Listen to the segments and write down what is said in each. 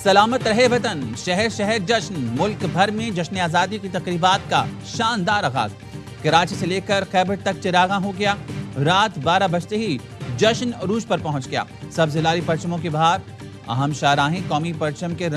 سلامت رہے وطن، شہر شہر جشن، ملک بھر میں جشن آزادی کی تقریبات کا شاندار آغاز۔ کراچی سے لے کر خیبر تک چراغاں ہو گیا۔ رات 12 بجتے ہی جشن عروج پر پہنچ گیا۔ سبز لاری پرچموں کی بہار، اہم شاہراہیں قومی پرچم کے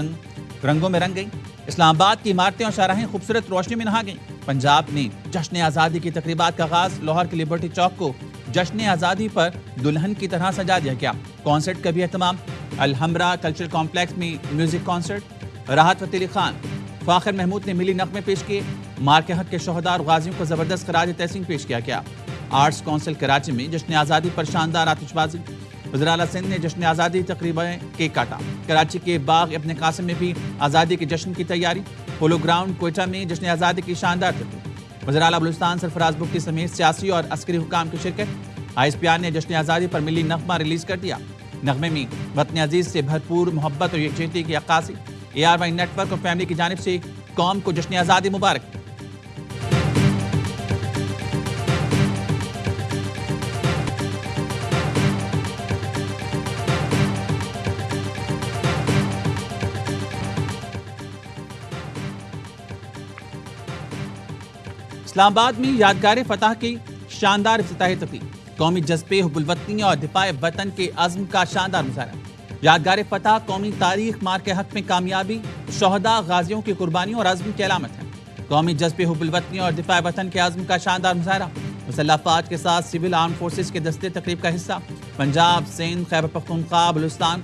رنگوں میں رنگ گئیں۔ اسلام آباد کی عمارتیں اور شاہراہیں خوبصورت روشنی میں نہا گئیں۔ پنجاب میں جشن آزادی کی تقریبات کا آغاز، لاہور کے لبرٹی چوک کو جشن آزادی پر دلہن کی طرح سجا دیا گیا۔ کانسرٹ کا بھی اہتمام، الحمرا کلچرل کمپلیکس میں میوزک کانسرٹ، راحت فتح علی خان، فاخر محمود نے ملی نغمے پیش کیے۔ مارکے حق کے شہداء اور غازیوں کو زبردست خراج تحسین پیش کیا گیا۔ آرٹس کونسل کراچی میں جشن آزادی پر شاندار آتش بازی، وزیر اعلیٰ سندھ نے جشن آزادی تقریباً کیک کاٹا۔ کراچی کے باغ ابن قاسم میں بھی آزادی کے جشن کی تیاری، پولو گراؤنڈ کوئٹہ میں جشن آزادی کی شاندار تقریب۔ وزیر اعلیٰ بلوچستان سرفراز بگٹی سمیت سیاسی اور عسکری حکام کی شرکت۔ آئی ایس پی آر نے جشن آزادی پر ملی نغمہ ریلیز کر دیا۔ نغمے میں وطن عزیز سے بھرپور محبت اور یکجہتی کی عکاسی۔ اے آر وائی نیٹ ورک اور فیملی کی جانب سے قوم کو جشن آزادی مبارک۔ اسلام آباد میں یادگار فتح کی شاندار افتتاحی تقریب، قومی جذبے، حب الوطنی اور دفاع وطن کے عزم کا شاندار مظاہرہ۔ یادگار فتح قومی تاریخ، مارکے حق میں کامیابی، شہداء غازیوں کی قربانیوں اور عزم کی علامت ہے۔ قومی جذبے، حب الوطنی اور دفاع وطن کے عزم کا شاندار مظاہرہ۔ مسلح افواج کے ساتھ سول آرم فورسز کے دستے تقریب کا حصہ۔ پنجاب، سندھ، خیبر پختونخوا، بلوچستان،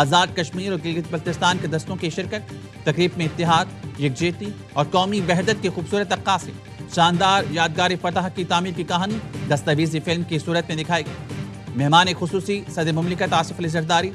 آزاد کشمیر اور گلگت بلتستان کے دستوں کی شرکت۔ تقریب میں اتحاد، یکجہتی اور قومی وحدت کی خوبصورت عکاسی۔ شاندار یادگار فتح کی تعمیر کی کہانی دستاویزی فلم کی صورت میں دکھائی گئی۔ مہمان خصوصی صدر مملکت آصف علی زرداری،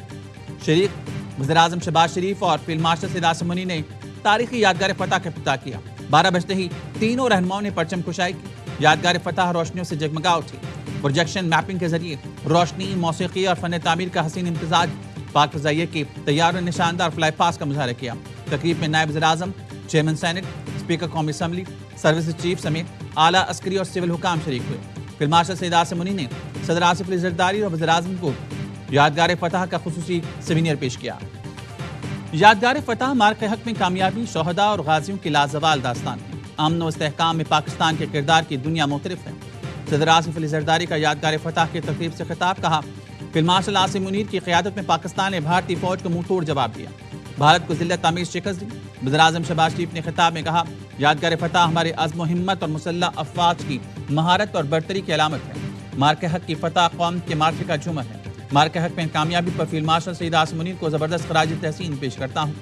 شریک وزیر اعظم شہباز شریف اور فیلڈ مارشل سید عاصم منی نے تاریخی یادگار فتح کا افتتاح کیا۔ 12 بجتے ہی تینوں رہنماؤں نے پرچم کشائی کی۔ یادگار فتح روشنیوں سے جگمگا اٹھی۔ پروجیکشن میپنگ کے ذریعے روشنی، موسیقی اور فن تعمیر کا حسین امتزاج۔ پاک فضائیہ کے طیاروں نے شاندار فلائی پاس کا مظاہرہ کیا۔ تقریب میں نائب وزیر اعظم، چیئرمین سینٹ، اسپیکر قومی اسمبلی، سروس چیف سمیت اعلیٰ عسکری اور سول حکام شریک ہوئے۔ فیلڈ مارشل سید عاصم منی نے صدر آصف علی زرداری اور وزیر اعظم کو یادگار فتح کا خصوصی سیمینر پیش کیا۔ یادگار فتح مارکے حق میں کامیابی، شہداء اور غازیوں کی لازوال داستان ہے۔ امن و استحکام میں پاکستان کے کردار کی دنیا معترف ہے۔ صدر آصف علی زرداری کا یادگار فتح کی تقریب سے خطاب، کہا فیلڈ مارشل عاصم منیر کی قیادت میں پاکستان نے بھارتی فوج کو منہ توڑ جواب دیا، بھارت کو ذلت آمیز شکست دی۔ وزیر اعظم شہباز شریف نے خطاب میں کہا یادگار فتح ہمارے عزم و ہمت اور مسلح افواج کی مہارت اور برتری کی علامت ہے۔ مارکے حق کی فتح قوم کے معرفت کا جھومر ہے۔ مارکے حق میں کامیابی پر فیلڈ مارشل سید عاصم منیر کو زبردست خراج تحسین پیش کرتا ہوں۔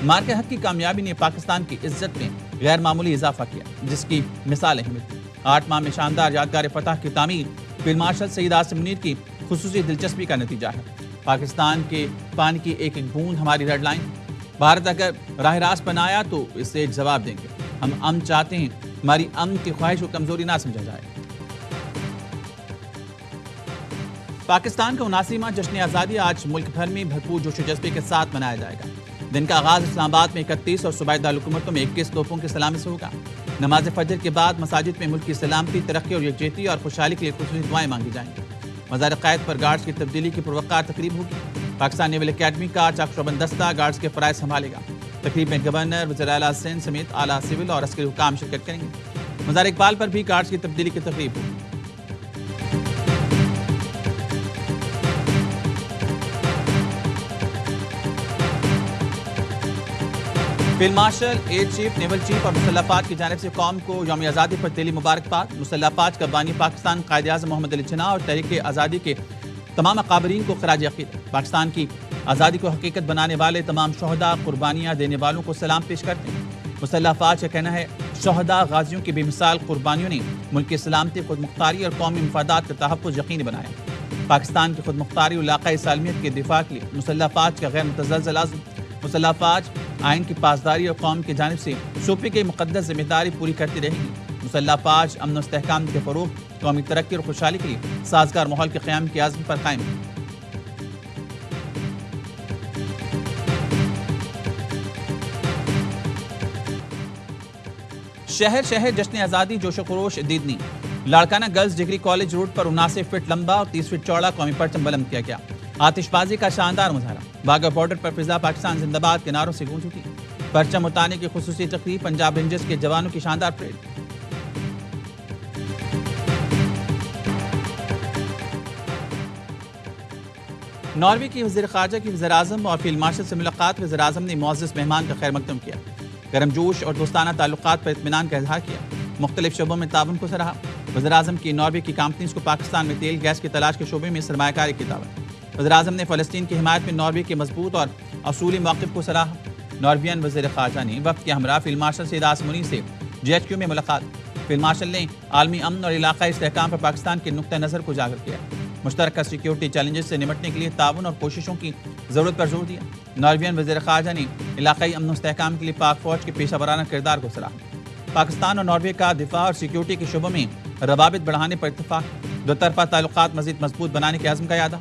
مارکے حق کی کامیابی نے پاکستان کی عزت میں غیر معمولی اضافہ کیا، جس کی مثالیں ہیں۔ 8 ماہ میں شاندار یادگار فتح کی تعمیر فیلڈ مارشل سید عاصم منیر کی خصوصی دلچسپی کا نتیجہ ہے۔ پاکستان کے پانی کی ایک ایک بوند ہماری ریڈ لائن۔ بھارت اگر راہ راست بنایا تو اس سے جواب دیں گے۔ ہم امن چاہتے ہیں، ہماری امن کی خواہش کو کمزوری نہ سمجھا جائے۔ پاکستان کا 79واں جشن آزادی آج ملک بھر میں بھرپور جوش و جذبے کے ساتھ منایا جائے گا۔ دن کا آغاز اسلام آباد میں 31 اور صوبائی دارالحکومتوں میں 21 توپوں کی سلامی سے ہوگا۔ نماز فجر کے بعد مساجد میں ملک کی سلامتی، ترقی اور یکجہتی اور خوشحالی کے لیے خصوصی دعائیں مانگی جائیں گی۔ مزار قائد پر گارڈز کی تبدیلی کی پروقار تقریب ہوگی۔ پاکستان نیول اکیڈمی کا چاک شعبہ دستہ گارڈز کے فرائض سنبھالے گا۔ تقریب میں گورنر، وزیر اعلیٰ سندھ سمیت اعلیٰ سول اور عسکری حکام شرکت کریں گے۔ مزار اقبال پر بھی گارڈز کی تبدیلی کی تقریب ہوگی۔ Field marshal, air chief, naval chief اور مسلح افواج کی جانب سے قوم کو یوم آزادی پر دلی مبارکباد۔ مسلح افواج کا بانی پاکستان قائد اعظم محمد علی جناح اور تحریک آزادی کے تمام اکابرین کو خراج عقیدت۔ پاکستان کی آزادی کو حقیقت بنانے والے تمام شہداء، قربانیاں دینے والوں کو سلام پیش کرتے ہیں۔ مسلح افواج کا کہنا ہے شہداء غازیوں کی بے مثال قربانیوں نے ملک کی سلامتی، خود مختاری اور قومی مفادات کا تحفظ یقینی بنایا۔ پاکستان کی خود مختاری اور علاقائی سالمیت کے دفاع کے لیے مسلح افواج کا غیر متزلزل عزم۔ مسلح افواج آئین کی پاسداری اور قوم کی جانب سے سونپی گئی مقدس ذمہ داری پوری کرتی رہے گی۔ مسلح افواج امن و استحکام کے فروغ، قومی ترقی اور خوشحالی کے لیے سازگار ماحول کے قیام کے عزم پر قائم ہے۔ شہر شہر جشن آزادی جوش و خروش دیدنی۔ Larkana girls degree college road پر 79 فٹ لمبا اور 30 فٹ چوڑا قومی پرچم بلند کیا گیا۔ آتش بازی کا شاندار مظاہرہ، واگا بارڈر پر فضا پاکستان زندہ باد کے نعروں سے گونج اٹھی۔ پرچم اتارنے کی خصوصی تقریب، پنجاب رینجرز کے جوانوں کی شاندار پریڈ۔ ناروے کی وزیر خارجہ کی وزیر اعظم اور فیلڈ مارشل سے ملاقات، وزیر اعظم نے معزز مہمان کا خیر مقدم کیا، گرم جوش اور دوستانہ تعلقات پر اطمینان کا اظہار کیا، مختلف شعبوں میں تعاون کو سراہا۔ وزیر اعظم کی ناروے کی کمپنیز کو پاکستان میں تیل گیس کی تلاش کے شعبے میں سرمایہ کاری کی دعوت۔ وزیر اعظم نے فلسطین کی حمایت میں ناروے کے مضبوط اور اصولی موقف کو سراہا۔ نارویئن وزیر خارجہ نے وفد کے ہمراہ فیلڈ مارشل سید آصم منی سے GHQ میں ملاقات۔ فیلڈ مارشل نے عالمی امن اور علاقائی استحکام پر پاکستان کے نقطہ نظر کو اجاگر کیا، مشترکہ سیکیورٹی چیلنجز سے نمٹنے کے لیے تعاون اور کوششوں کی ضرورت پر زور دیا۔ نارویئن وزیر خارجہ نے علاقائی امن و استحکام کے لیے پاک فوج کے پیشہ ورانہ کردار کو سراہا۔ پاکستان اور ناروے کا دفاع اور سیکیورٹی کے شعبوں میں روابط بڑھانے پر اتفاق، دو طرفہ تعلقات مزید مضبوط بنانے کے عزم کا اعادہ۔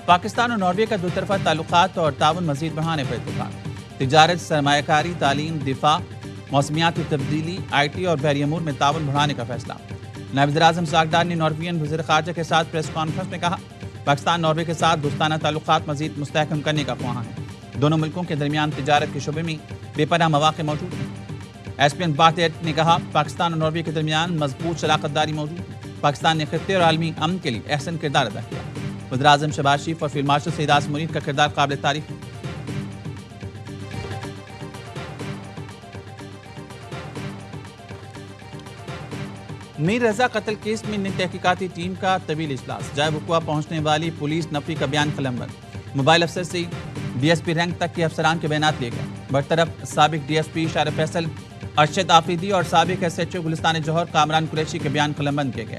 پاکستان اور ناروے کا دو طرفہ تعلقات اور تعاون مزید بڑھانے پر اتفاق، تجارت، سرمایہ کاری، تعلیم، دفاع، موسمیاتی تبدیلی، IT اور بحری امور میں تعاون بڑھانے کا فیصلہ۔ نائب وزیر اعظم ساگدار نے نارویئن وزیر خارجہ کے ساتھ پریس کانفرنس میں کہا، پاکستان ناروے کے ساتھ دوستانہ تعلقات مزید مستحکم کرنے کا خواہاں ہے۔ دونوں ملکوں کے درمیان تجارت کے شعبے میں بے پناہ مواقع موجود ہیں۔ ایسپین بارتیٹ نے کہا، پاکستان اور ناروے کے درمیان مضبوط شراکت داری موجود ہے۔ پاکستان نے خطے اور عالمی امن کے لیے احسن کردار ادا کیا۔ وزیر اعظم شہباز شریف اور فیلڈ مارشل سید آصم منی کا کردار قابل تعریف ہے۔ میر رضا قتل کیس میں نئی تحقیقاتی ٹیم کا طویل اجلاس، جائے وقوع پہنچنے والی پولیس نفی کا بیان قلمبند، موبائل افسر سے DSP رینک تک کے افسران کے بیانات لیے گئے۔ برطرف سابق DSP شارف فیصل، ارشد آفریدی اور سابق SHO گلستان جوہر کامران قریشی کے بیان قلمبند کیے گئے۔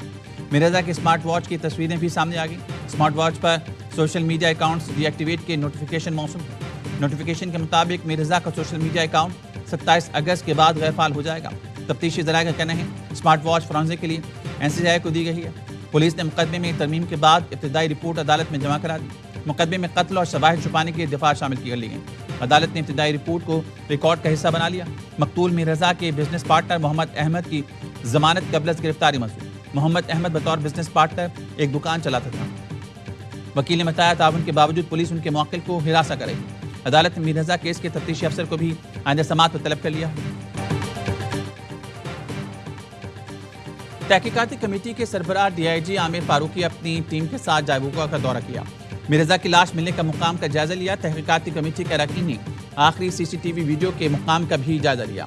میر رضا کے اسمارٹ واچ کی تصویریں بھی سامنے آ گئیں۔ اسمارٹ واچ پر social media accounts deactivate کے نوٹیفیکیشن موصول ہیں۔ نوٹیفیکیشن کے مطابق میر رضا کا سوشل میڈیا اکاؤنٹ 27 اگست کے بعد غیر فعال ہو جائے گا۔ تفتیشی ذرائع کا کہنا ہے اسمارٹ واچ فرانزے کے لیے NCBI کو دی گئی ہے۔ پولیس نے مقدمے میں ترمیم کے بعد ابتدائی رپورٹ عدالت میں جمع کرا دی۔ مقدمے میں قتل اور شواہد چھپانے کے دفاع شامل کی لی گئی۔ عدالت نے ابتدائی رپورٹ کو ریکارڈ کا حصہ بنا لیا۔ مقتول میر رضا کے بزنس پارٹنر محمد احمد کی ضمانت قبل از گرفتاری منظور۔ محمد احمد بطور بزنس پارٹنر ایک دکان چلاتا تھا۔ وکیل نے بتایا، تعاون کے باوجود پولیس ان کے موکل کو ہراساں کرے گی۔ عدالت نے میر رضا کیس کے تفتیشی افسر کو بھی آئندہ سماعت پر طلب کر لیا۔ تحقیقاتی کمیٹی کے سربراہ DIG عامر فاروقی اپنی ٹیم کے ساتھ جائے وقوع کا دورہ کیا۔ میر رضا کی لاش ملنے کا مقام کا جائزہ لیا۔ تحقیقاتی کمیٹی کے اراکین نے آخری CCTV ویڈیو کے مقام کا بھی جائزہ لیا۔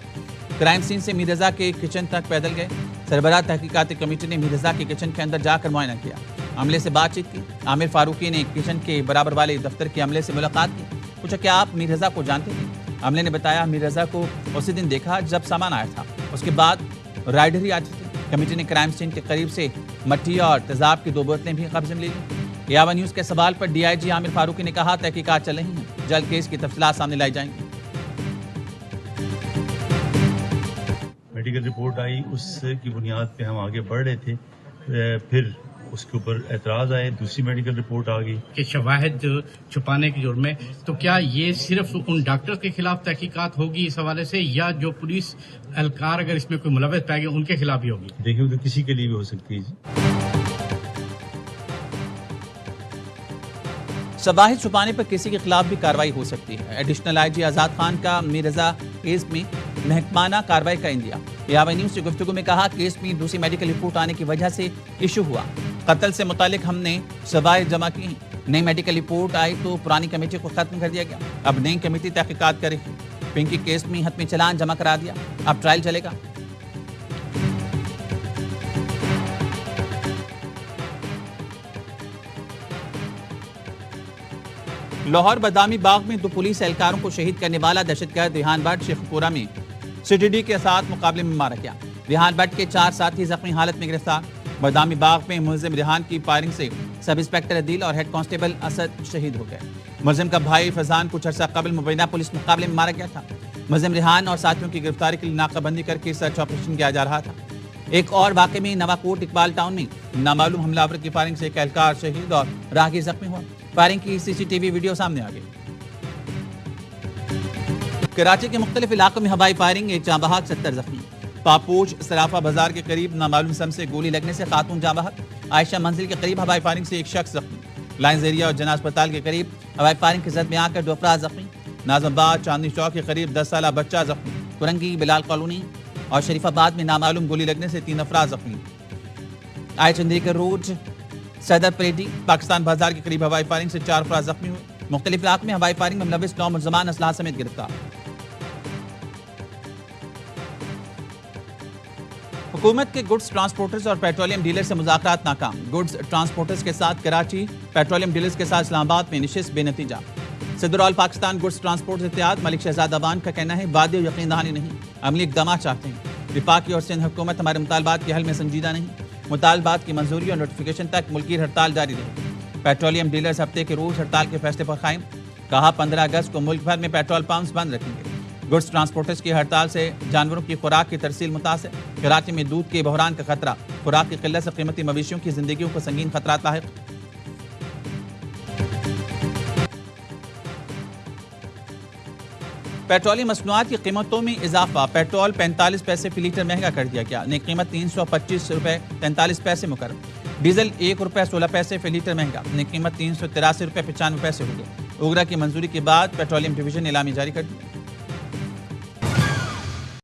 کرائم سین سے میر رضا کے کچن تک پیدل گئے۔ سربراہ تحقیقاتی کمیٹی نے میر رضا کے کچن کے اندر جا کر معائنہ کیا، عملے سے بات چیت کی۔ عامر فاروقی نے کچن کے برابر والے دفتر کے عملے سے ملاقات کی، پوچھا کیا آپ میر رضا کو جانتے ہیں؟ عملے نے بتایا، میر رضا کو اسی دن دیکھا جب سامان آیا تھا، اس کے بعد رائڈر ہی آتی تھی۔ کمیٹی نے کرائم سین کے قریب سے مٹی اور تیزاب کی 2 بوتلیں بھی قبضے میں لے لیں۔ یاوا نیوز کے سوال پر DIG عامر فاروقی نے کہا، تحقیقات چل رہی ہیں، جلد کیس کی تفصیلات سامنے لائی جائیں گی۔ میڈیکل رپورٹ آئی، اس کی بنیاد پہ ہم آگے بڑھ رہے تھے، پھر اس کے اوپر اعتراض آئے، دوسری میڈیکل رپورٹ آ گئی کہ شواہد چھپانے کے جرم میں، تو کیا یہ صرف ان ڈاکٹر کے خلاف تحقیقات ہوگی اس حوالے سے، یا جو پولیس اہلکار اگر اس میں کوئی ملوث پائے گئے ان کے خلاف بھی ہوگی؟ دیکھیں تو کسی کے لیے بھی ہو سکتی ہے۔ شواہد چھپانے پر کسی کے خلاف بھی کارروائی ہو سکتی ہے۔ ایڈیشنل IG آزاد خان کا میر رضا کیس میں محکمانہ کارروائی کا اندیا۔ یاوا نیوز سے گفتگو میں کہا، کیس میں دوسری میڈیکل رپورٹ آنے کی وجہ سے ایشو ہوا۔ قتل سے متعلق ہم نے شواہد جمع کی ہیں، نئی میڈیکل رپورٹ آئی تو پرانی کمیٹی کو ختم کر دیا گیا، اب نئی کمیٹی تحقیقات کرے گی۔ پنکی کیس میں حتمی چلان جمع کرا دیا، اب ٹرائل چلے گا۔ لاہور بادامی باغ میں 2 پولیس اہلکاروں کو شہید کرنے والا دہشت گرد ریحان بٹ شیخ پورہ میں CTD کے ساتھ مقابلے میں مارا گیا۔ ریحان بٹ کے 4 ساتھی زخمی حالت میں گرفتار۔ بادامی باغ میں ملزم ریحان کی فائرنگ سے سب انسپکٹر عدیل اور ہیڈ کانسٹیبل اسد شہید ہو گئے۔ ملزم کا بھائی فیضان کچھ عرصہ قبل مبینہ پولیس مقابلے میں مارا گیا تھا۔ ملزم ریحان اور ساتھیوں کی گرفتاری کے لیے ناکہ بندی کر کے سرچ آپریشن کیا جا رہا تھا۔ ایک اور واقعے میں نواکوٹ اقبال ٹاؤن میں نامعلوم حملہ آور کی فائرنگ سے ایک اہلکار شہید اور راہگیر زخمی ہوا۔ فائرنگ کی CCTV ویڈیو سامنے آ گئی۔ کراچی کے مختلف علاقوں میں ہوائی فائرنگ، ایک جاں بحق 70 زخمی۔ پاپوچ سرافہ بازار کے قریب نامعلوم سم سے گولی لگنے سے خاتون جاں بحق۔ عائشہ منزل کے قریب ہوائی فائرنگ سے ایک شخص زخمی۔ لائنز ایریا اور جنا اسپتال کے قریب ہوائی فائرنگ کی زد میں آ کر 2 افراد زخمی. ناظم آباد چاندنی چوک کے قریب 10 سالہ بچہ زخمی. کرنگی بلال کالونی اور شریف آباد میں نامعلوم گولی لگنے سے 3 افراد زخمی. آئے چندریکر روڈ صدر پریڈی پاکستان بازار کے قریب ہوائی فائرنگ سے 4 افراد زخمی ہوئے. مختلف علاقوں میں ہوائی فائرنگ میں ملوث 9 ملزمان اسلحہ سمیت گرفتار. حکومت کے گڈز ٹرانسپورٹرز اور پیٹرولیم ڈیلر سے مذاکرات ناکام. گڈز ٹرانسپورٹرز کے ساتھ کراچی، پیٹرولیم ڈیلرز کے ساتھ اسلام آباد میں نشست بے نتیجہ. صدر آل پاکستان گڈز ٹرانسپورٹرز اتحاد ملک شہزاد اوان کا کہنا ہے وعدے و یقین دہانی نہیں، عملی اقدامات چاہتے ہیں. وفاقی اور سندھ حکومت ہمارے مطالبات کے حل میں سنجیدہ نہیں، مطالبات کی منظوری اور نوٹیفیکیشن تک ملکی ہڑتال جاری رہے. پیٹرولیم ڈیلرز ہفتے کے روز ہڑتال کے فیصلے پر قائم. کہا 15 اگست کو ملک بھر میں پیٹرول پمپس بند رکھیں گے. گڈز ٹرانسپورٹرز کی ہڑتال سے جانوروں کی خوراک کی ترسیل متاثر. کراچی میں دودھ کے بحران کا خطرہ. خوراک کی قلت سے قیمتی مویشیوں کی زندگیوں کو سنگین خطرات لاحق. پیٹرولی مصنوعات کی قیمتوں میں اضافہ. پیٹرول 45 پیسے فی لیٹر مہنگا کر دیا گیا. نئی قیمت 325 روپے 43 پیسے مقرر. ڈیزل 1 روپے 16 پیسے فی لیٹر مہنگا. نئی قیمت 383 روپے 95 پیسے ہو گئی. اوگرا کی منظوری کے بعد پیٹرولیم ڈویژن نے اعلامیہ جاری کر دی.